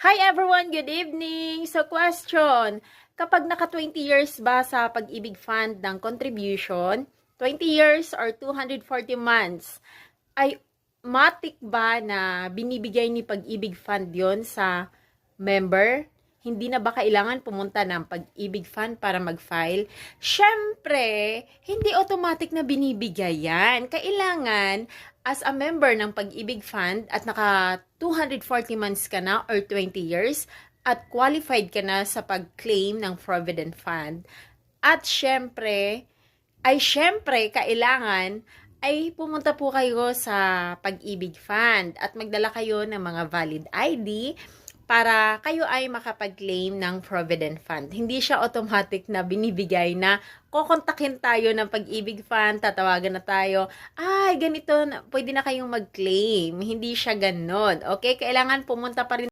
Hi everyone! Good evening! So question, kapag naka 20 years ba sa Pag-ibig Fund ng contribution, 20 years or 240 months, ay matik ba na binibigay ni Pag-ibig Fund yon sa member? Hindi na ba kailangan pumunta ng Pag-ibig Fund para mag-file? Siyempre, hindi automatic na binibigay yan. Kailangan, as a member ng Pag-ibig Fund at naka 240 months ka na or 20 years at qualified ka na sa pag-claim ng Provident Fund. At syempre, kailangan ay pumunta po kayo sa Pag-ibig Fund at magdala kayo ng mga valid ID para kayo ay makapag-claim ng Provident Fund. Hindi siya automatic na binibigay na kokontakin tayo ng Pag-ibig Fund, tatawagan na tayo, ay ganito, pwede na kayong mag-claim. Hindi siya ganon. Okay? Kailangan pumunta pa rin